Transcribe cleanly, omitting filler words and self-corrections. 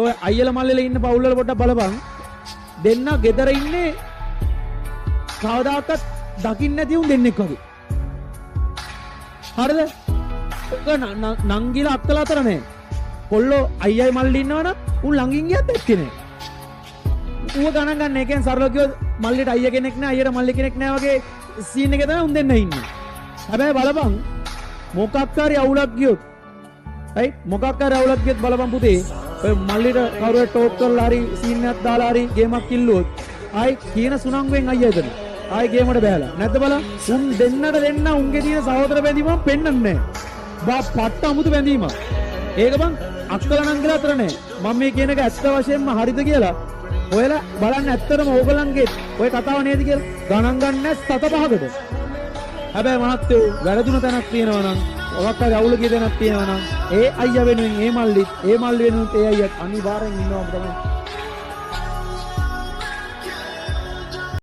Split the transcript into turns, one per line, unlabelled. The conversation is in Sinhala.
ඔය අයියලා මල්ලලා ඉන්න පවුල් වල පොඩ්ඩක් බලපන්. දෙන්න ගෙදර ඉන්නේ කවදාකවත් දකින්න නැති උන් දෙන්නෙක් වගේ. හරිද? ඔක නංගිලා අක්කලා අතර නෑ. කොල්ලෝ අයියයි මල්ලි ඉන්නවනම් උන් ළඟින් ගියත් එක්කේ නෑ. ඌව ගණන් ගන්න එකෙන් සරලව කිව්වොත් මල්ලිට අයියා කෙනෙක් නෑ අයියට මල්ලි කෙනෙක් නෑ වගේ සීන් එකේ තමයි උන් දෙන්න ඉන්නේ. හැබැයි බලපන් මොකක් හරි අවුලක් ගියොත් right මොකක් හරි අවුලක් ගියොත් බලපන් පුතේ ඔය මල්ලිට කවුරුහරි ටෝක් කරලා හරි සීන් එකක් දාලා හරි ගේමක් කිල්ලුවොත් ආයි කියන සුනංගුවෙන් අයියා එතන ආයි ගේමකට බෑලා නැද්ද බලන්න උන් දෙන්නට දෙන්න උන්ගේ තියෙන සහෝදර බැඳීමක් පෙන්වන්නේ නෑ බා පට්ට අමුතු බැඳීමක් ඒක බං අක්කලා නංගිලා අතර නෑ මම මේ කියන එක ඇත්ත වශයෙන්ම හරිද කියලා ඔයලා බලන්න ඇත්තටම ඕගලන්ගේ ඔය කතාව නේද කියලා ගණන් ගන්න සත පහකට හැබැයි මහත්තයෝ වැරදුන තැනක් තියෙනවා නම් ඔයක් හරි අවුල කිය තැනක් තියෙනවා නම් ඒ අයියා වෙනුවෙන් ඒ මල්ලි වෙනුවෙන් ඒ අයියා අනිවාර්යෙන් ඉන්නවම තමයි